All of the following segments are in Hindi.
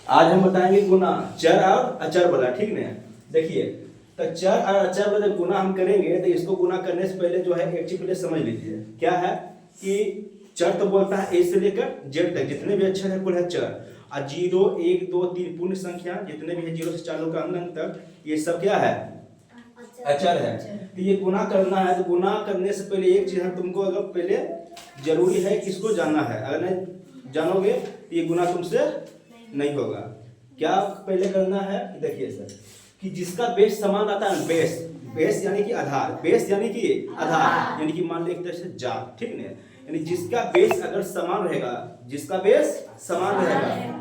आज हम बताएंगे गुना चर और अचर वाला, ठीक ना। देखिए तो चर और अचर वाला गुना हम करेंगे तो इसको गुना करने से पहले जो है एक चीज पहले समझ लीजिए क्या है कि चर तो बोलता है ए से लेकर जेड तक जितने भी अक्षर है कुल है चर, और 0 1 2 3 पूर्ण संख्या जितने भी है 0 से चालू का अंक तक ये सब क्या है अचर है। तो ये गुना करना है तो गुना करने से पहले एक चीज हम तुमको अगर पहले जरूरी है कि इसको जानना है, अगर नहीं जानोगे तो ये गुना तुमसे नहीं होगा। क्या पहले करना है देखिए सर कि जिसका बेस समान आता है, बेस बेस यानी कि आधार, बेस यानी कि आधार यानी कि मान लो एक तरह से जात, ठीक है। यानी जिसका बेस अगर समान रहेगा, जिसका बेस समान रहेगा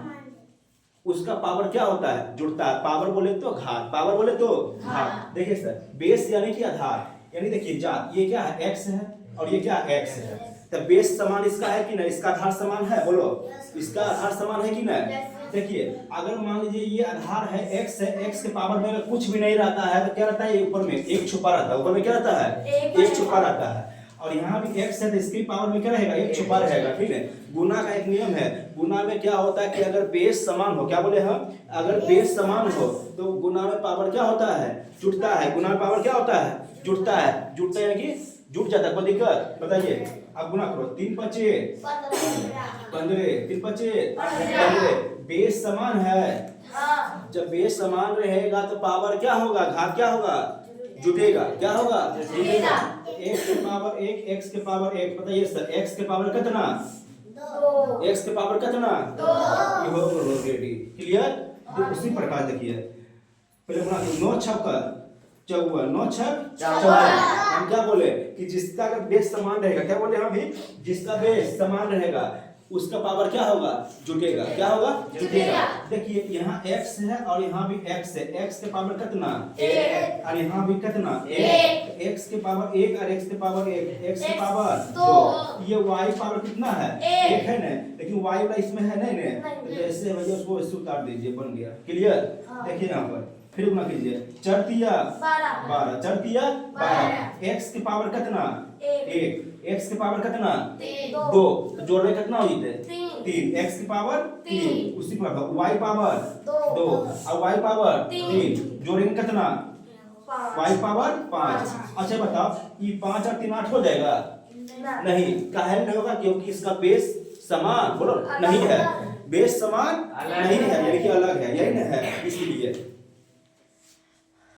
उसका पावर क्या होता है जुड़ता है। पावर बोले तो घात, पावर बोले तो घात। देखिए सर बेस यानी कि आधार, यानी देखिए जात ये क्या है x है और ये क्या x है। तो बेस समान इसका है कि नहीं, इसका आधार समान है, बोलो इसका आधार समान है कि नहीं। देखिए अगर मान लीजिए ये आधार है x है, x के पावर में अगर कुछ भी नहीं रहता है तो क्या रहता है ऊपर में एक छुपा रहता है, ऊपर में क्या रहता है एक छुपा रहता है। और यहाँ भी x है तो इसके पावर में क्या रहेगा एक छुपा रहेगा, ठीक है। गुना का एक नियम है, गुना में क्या होता है कि अगर बेस समान हो, क्या बोले हम, अगर बेस समान हो तो गुना में पावर क्या होता है जुड़ता है। गुना में पावर क्या होता है जुड़ता है, जुड़ता है कि जुट जाता है। कोई दिक्कत बताइए। अब गुना करो 3 5 15 3 5 15। बेस समान है, जब बेस समान रहेगा तो पावर क्या होगा घात क्या होगा जुटेगा, क्या होगा जुटेगा। x के पावर 1 x के पावर 1 बताइए सर x के पावर कितना 2, x के पावर कितना 2 क्लियर। तो उसी प्रकार देखिए पहले गुना 9 छक्का 54 9 छक 54। हम क्या बोले कि जिसका अगर बेस समान रहेगा, क्या बोले हम भी जिसका बेस समान रहेगा उसका पावर क्या होगा जुटेगा, क्या होगा जुटेगा। देखिए यहाँ x है और यहाँ भी x है, x के पावर कितना 1 और यहाँ भी कितना 1, x के पावर 1 और x के पावर 1, x के पावर 2। ये y पावर कितना है 1 है ना, लेकिन y वाला इसमें है नहीं ना, तो जैसे भैया उसको ऐसे उतार दीजिए बन गया क्लियर। देखिए यहाँ पर फिर गुना कीजिए 4 तिया 12 4 तिया 12। x के पावर कितना 1, x के पावर कितना 2 तो जोड़ में कितना हो जाते 3, x की पावर 3 उसी पर y पावर 2 और y पावर 3 जोड़ेंगे कितना y पावर 5। अच्छा बताओ ये 5 और 3 8 हो जाएगा नहीं, काहे नहीं होगा क्योंकि इसका बेस समान, बोलो नहीं है, बेस समान नहीं है यानी कि अलग है, यही ना है इसलिए।